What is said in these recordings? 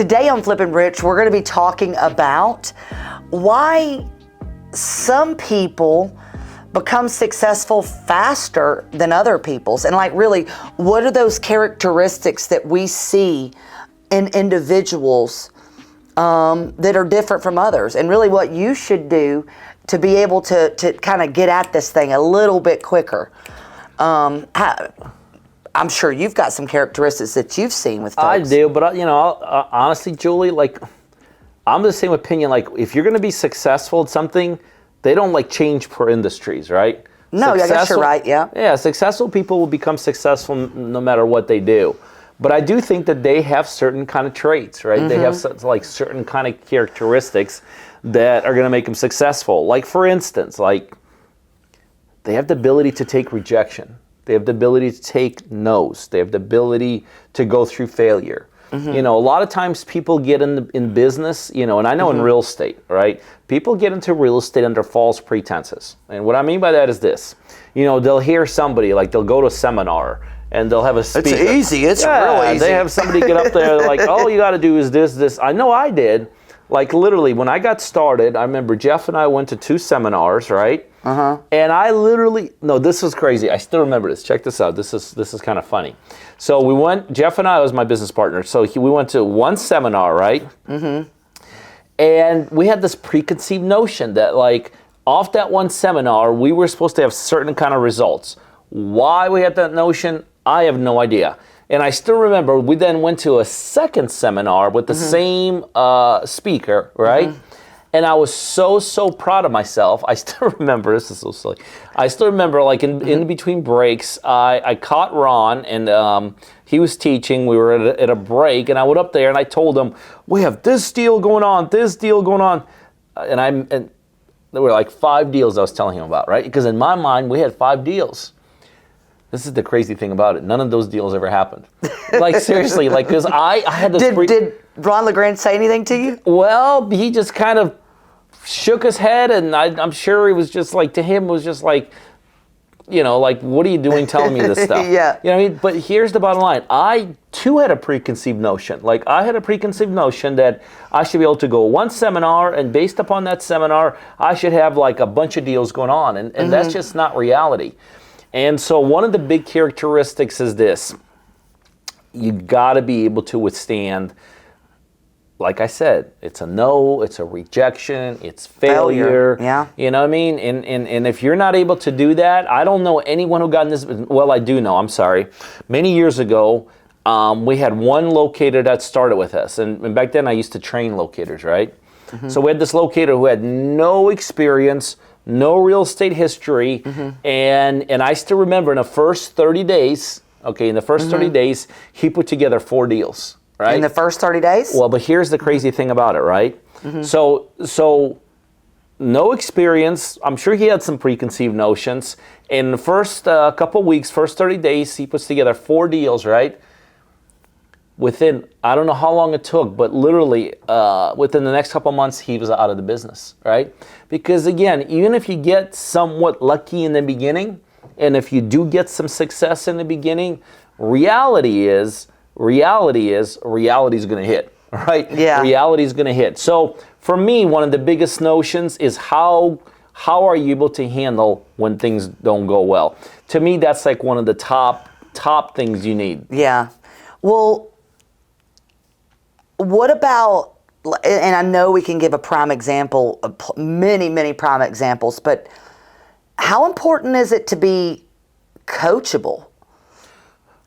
Today on Flippin' Rich, we're going to be talking about why some people become successful faster than other people's. And like, really, what are those characteristics that we see in individuals that are different from others? And really what you should do to be able to kind of get at this thing a little bit quicker. I'm sure you've got some characteristics that you've seen with folks. I do, but honestly, Julie, like, I'm the same opinion. Like, if you're going to be successful at something, they don't like change per industries, right? No, I guess you're right. Yeah. Yeah, successful people will become successful no matter what they do. But I do think that they have certain kind of traits, right? Mm-hmm. They have certain kind of characteristics that are going to make them successful. Like, for instance, like, they have the ability to take rejection. They have the ability to take no's. They have the ability to go through failure. Mm-hmm. A lot of times people get in business, and I know in real estate, right? People get into real estate under false pretenses. And what I mean by that is this. They'll hear somebody, like they'll go to a seminar and they'll have a speaker. It's easy. It's real easy. They have somebody get up there like, all you got to do is this. I know I did. Like, literally, when I got started, I remember Jeff and I went to 2 seminars, right? Uh-huh. And this was crazy. I still remember this. Check this out. This is kind of funny. So we went, Jeff and I was my business partner. So we went to one seminar, right? Mm-hmm. And we had this preconceived notion that, like, off that one seminar, we were supposed to have certain kind of results. Why we had that notion, I have no idea. And I still remember we then went to a second seminar with the same speaker, right? Mm-hmm. And I was so proud of myself. I still remember, this is so silly. I still remember, like, in between breaks, I caught Ron, and he was teaching. We were at a break, and I went up there, and I told him, we have this deal going on. And there were like 5 deals I was telling him about, right? Because in my mind, we had 5 deals. This is the crazy thing about it. None of those deals ever happened. Like, seriously, like, because I had this... Did Ron LeGrand say anything to you? Well, he just kind of shook his head, and I'm sure he was just like, to him, was just like, like, what are you doing telling me this stuff? Yeah. You know what I mean? But here's the bottom line. I, too, had a preconceived notion. Like, I had a preconceived notion that I should be able to go one seminar, and based upon that seminar, I should have, like, a bunch of deals going on. And that's just not reality. And so one of the big characteristics is this. You got to be able to withstand, like I said, it's a no, it's a rejection, it's failure. Yeah. You know what I mean? And if you're not able to do that, I don't know anyone who got in this. Well, I do know, I'm sorry. Many years ago, we had one locator that started with us. And back then I used to train locators, right? Mm-hmm. So we had this locator who had no experience, no real estate history, and I still remember in the first 30 days, he put together 4 deals, right? In the first 30 days? Well, but here's the crazy thing about it, right? Mm-hmm. So no experience. I'm sure he had some preconceived notions. In the first couple weeks, first 30 days, he puts together 4 deals, right? Within, I don't know how long it took, but literally within the next couple months, he was out of the business, right? Because again, even if you get somewhat lucky in the beginning, and if you do get some success in the beginning, reality is going to hit, right? Yeah. Reality is going to hit. So for me, one of the biggest notions is how are you able to handle when things don't go well? To me, that's like one of the top things you need. Yeah. Well, what about, and I know we can give a prime example, many prime examples, but how important is it to be coachable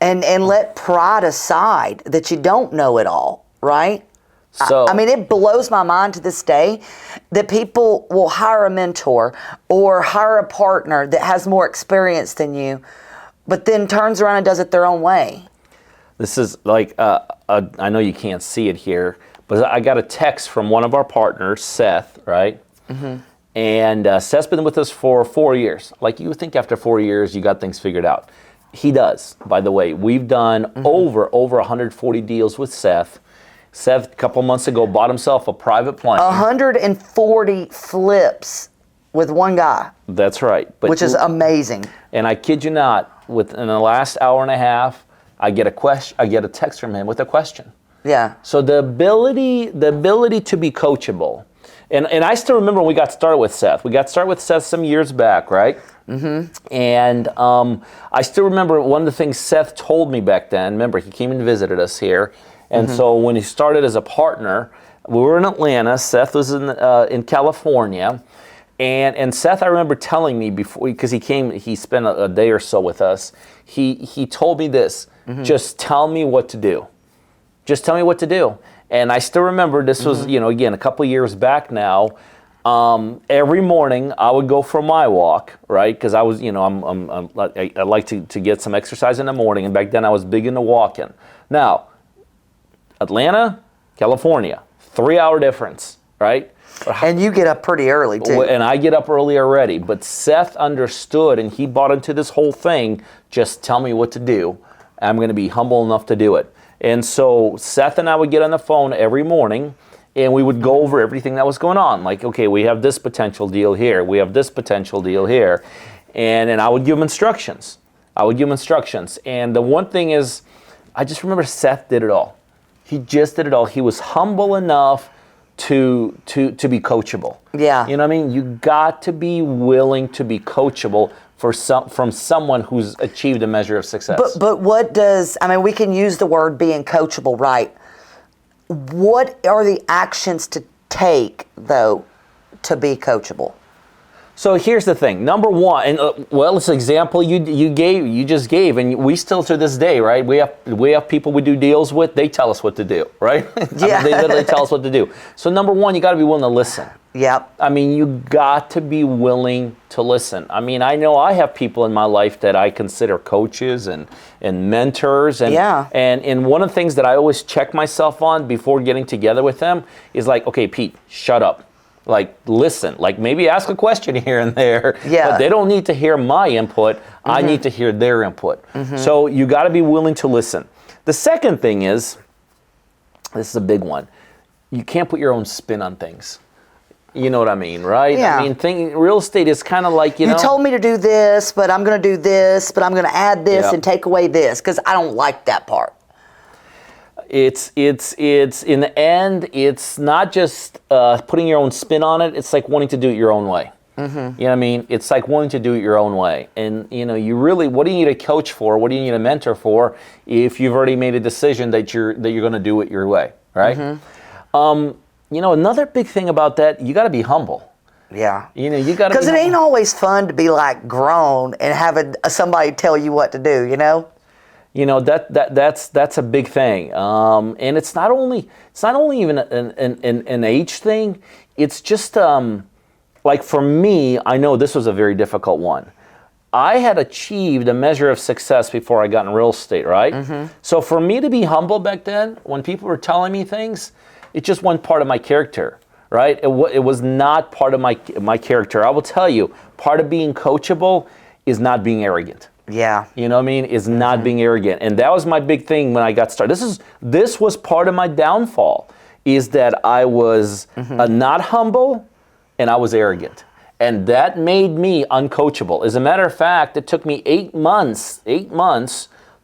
and let pride aside that you don't know it all, right? So, I mean, it blows my mind to this day that people will hire a mentor or hire a partner that has more experience than you, but then turns around and does it their own way. This is like, I know you can't see it here, but I got a text from one of our partners, Seth, right? Mm-hmm. And Seth's been with us for 4 years. Like, you would think after 4 years, you got things figured out. He does, by the way. We've done over 140 deals with Seth. Seth, a couple months ago, bought himself a private plane. 140 flips with one guy. That's right. Which is amazing. And I kid you not, within the last hour and a half, I get a text from him with a question. Yeah. So the ability to be coachable. And I still remember when we got started with Seth. We got started with Seth some years back, right? Mm-hmm. And I still remember one of the things Seth told me back then. Remember, he came and visited us here. And so when he started as a partner, we were in Atlanta. Seth was in California. And Seth, I remember telling me before, because he spent a day or so with us. He told me this, just tell me what to do. Just tell me what to do. And I still remember this was, again, a couple years back now. Every morning I would go for my walk, right? Because I was, I like to get some exercise in the morning. And back then I was big into walking. Now, Atlanta, California, 3-hour difference, right? And you get up pretty early, too. And I get up early already. But Seth understood, and he bought into this whole thing, just tell me what to do. I'm going to be humble enough to do it. And so Seth and I would get on the phone every morning, and we would go over everything that was going on. Like, okay, we have this potential deal here. We have this potential deal here. And I would give him instructions. And the one thing is, I just remember Seth did it all. He just did it all. He was humble enough to be coachable. Yeah. You know what I mean? You got to be willing to be coachable from someone who's achieved a measure of success. But what does, we can use the word being coachable, right? What are the actions to take, though, to be coachable? So here's the thing. Number one, and it's an example you just gave, and we still to this day, right? We have people we do deals with. They tell us what to do, right? Yeah. They literally tell us what to do. So number one, you got to be willing to listen. Yep. You got to be willing to listen. I know I have people in my life that I consider coaches and mentors. And one of the things that I always check myself on before getting together with them is like, okay, Pete, shut up. Like, listen. Like, maybe ask a question here and there. Yeah. But they don't need to hear my input. I need to hear their input. So you got to be willing to listen. The second thing is, this is a big one. You can't put your own spin on things. You know what I mean, right? Yeah. Real estate is kind of like, you told me to do this, but I'm going to do this, but I'm going to add this and take away this because I don't like that part. It's in the end, it's not just putting your own spin on it. It's like wanting to do it your own way. You know what I mean? It's like wanting to do it your own way. And, you really, what do you need a coach for? What do you need a mentor for if you've already made a decision that you're going to do it your way, right? Another big thing about that, you got to be humble. Yeah. You got to because it ain't always fun to be like grown and having somebody tell you what to do, that's a big thing. And it's not only even an age thing. It's just like for me, I know this was a very difficult one. I had achieved a measure of success before I got in real estate, right? So for me to be humble back then, when people were telling me things, it just wasn't part of my character, right? It was not part of my character. I will tell you, part of being coachable is not being arrogant. Yeah. You know what I mean? Is not being arrogant. And that was my big thing when I got started. This was part of my downfall, is that I was not humble and I was arrogant. And that made me uncoachable. As a matter of fact, it took me 8 months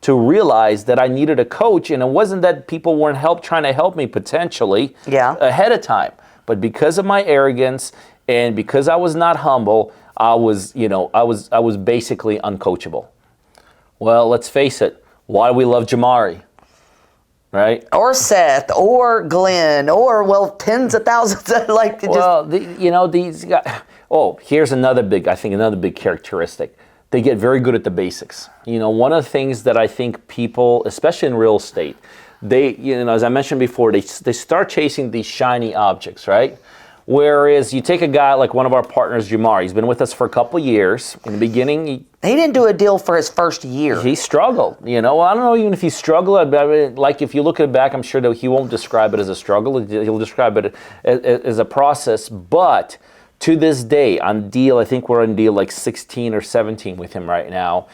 to realize that I needed a coach, and it wasn't that people weren't trying to help me potentially ahead of time. But because of my arrogance and because I was not humble, I was basically uncoachable. Well, let's face it. Why do we love Jamari? Right? Or Seth, or Glenn, or tens of thousands. These guys. Oh, here's another big characteristic. They get very good at the basics. One of the things that I think people, especially in real estate, they, as I mentioned before, they start chasing these shiny objects, right? Whereas you take a guy like one of our partners, Jamari, he's been with us for a couple years. In the beginning, he didn't do a deal for his first year. He struggled. I don't know even if he struggled. Like if you look at it back, I'm sure that he won't describe it as a struggle. He'll describe it as a process. But to this day, I think we're on deal like 16 or 17 with him right now.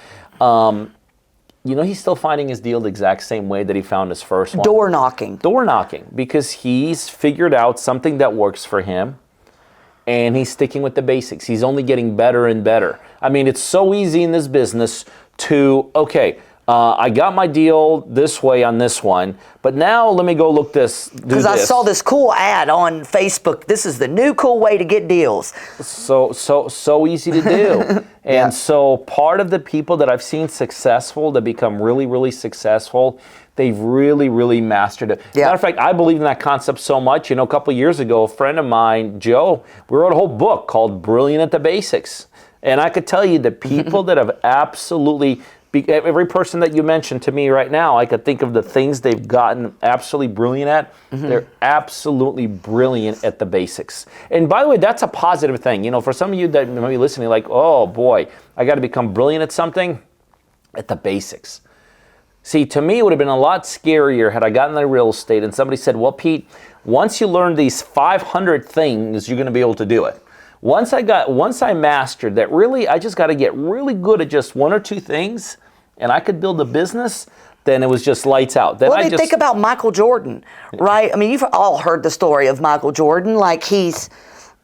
He's still finding his deal the exact same way that he found his first one. Door knocking, because he's figured out something that works for him, and he's sticking with the basics. He's only getting better and better. It's so easy in this business to, I got my deal this way on this one, but now let me go look this. Because I saw this cool ad on Facebook. This is the new cool way to get deals. So easy to do. And so part of the people that I've seen successful, that become really, really successful, they've really, really mastered it. Yeah. Matter of fact, I believe in that concept so much. A couple of years ago, a friend of mine, Joe, we wrote a whole book called Brilliant at the Basics. And I could tell you the people that have absolutely, every person that you mentioned to me right now, I could think of the things they've gotten absolutely brilliant at. They're absolutely brilliant at the basics. And by the way, that's a positive thing. For some of you that may be listening, like, oh boy, I got to become brilliant at something, at the basics. See, to me, it would have been a lot scarier had I gotten into real estate and somebody said, well, Pete, once you learn these 500 things, you're going to be able to do it. Once I mastered that, really, I just got to get really good at just one or two things, and I could build a business, then it was just lights out. Then Well, think about Michael Jordan, right? I mean, you've all heard the story of Michael Jordan. Like, he's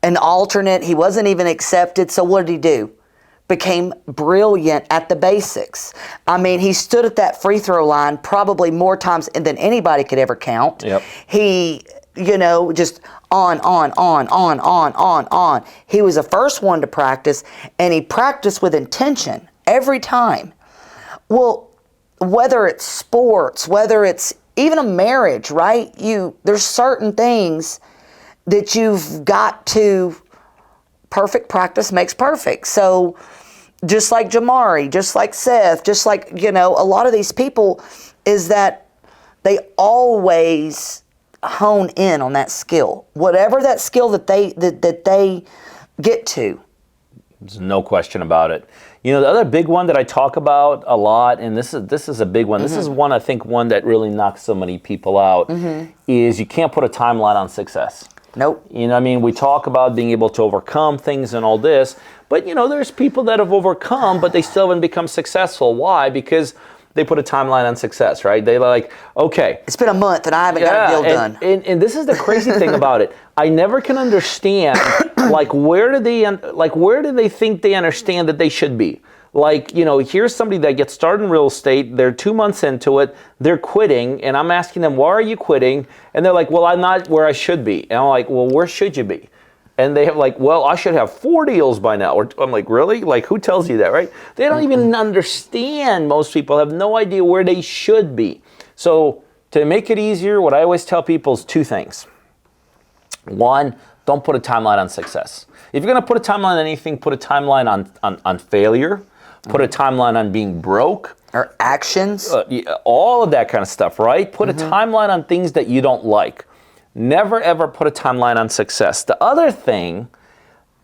an alternate. He wasn't even accepted. So what did he do? Became brilliant at the basics. I mean, he stood at that free throw line probably more times than anybody could ever count. Yep. He, just on. He was the first one to practice, and he practiced with intention every time. Well, whether it's sports, whether it's even a marriage, right? There's certain things that you've got to, perfect practice makes perfect. So just like Jamari, just like Seth, just like, a lot of these people, is that they always hone in on that skill, whatever that skill that they get to. There's no question about it. The other big one that I talk about a lot, and this is a big one. This is one, I think, one that really knocks so many people out, is you can't put a timeline on success. Nope. We talk about being able to overcome things and all this, but there's people that have overcome, but they still haven't become successful. Why? Because they put a timeline on success, right? They like, okay, it's been a month and I haven't got a deal done. And this is the crazy thing about it. I never can understand, where do they think they understand that they should be? Here's somebody that gets started in real estate. They're 2 months into it. They're quitting. And I'm asking them, why are you quitting? And they're like, well, I'm not where I should be. And I'm like, well, where should you be? And they have well, I should have 4 deals by now. I'm like, really? Who tells you that, right? They don't even understand. Most people have no idea where they should be. So to make it easier, what I always tell people is 2 things. One, don't put a timeline on success. If you're going to put a timeline on anything, put a timeline on failure. Put a timeline on being broke. Or actions. All of that kind of stuff, right? Put a timeline on things that you don't like. Never, ever put a timeline on success. The other thing,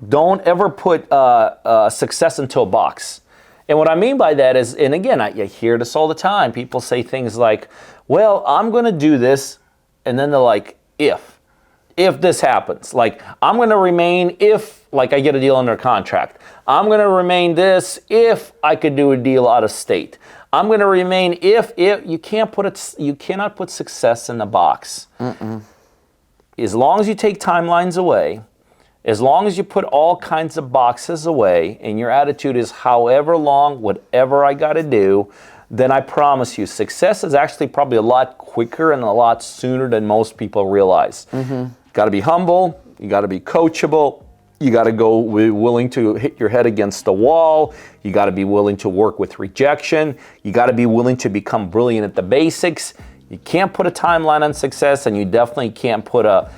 don't ever put success into a box. And what I mean by that is, and again, I hear this all the time. People say things like, well, I'm going to do this. And then they're like, if this happens, I'm going to remain if, I get a deal under contract. I'm going to remain this if I could do a deal out of state. I'm going to remain if you cannot put success in the box. As long as you take timelines away, as long as you put all kinds of boxes away, and your attitude is however long, whatever I got to do, then I promise you, success is actually probably a lot quicker and a lot sooner than most people realize. Got to be humble. You got to be coachable. You got to be willing to hit your head against the wall. You got to be willing to work with rejection. You got to be willing to become brilliant at the basics. You can't put a timeline on success, and you definitely can't put a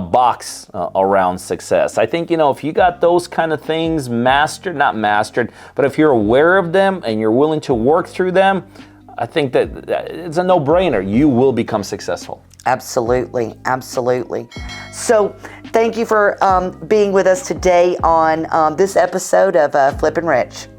box around success. I think, if you got those kind of things not mastered, but if you're aware of them and you're willing to work through them, I think that it's a no-brainer. You will become successful. Absolutely. So thank you for being with us today on this episode of Flippin' Rich.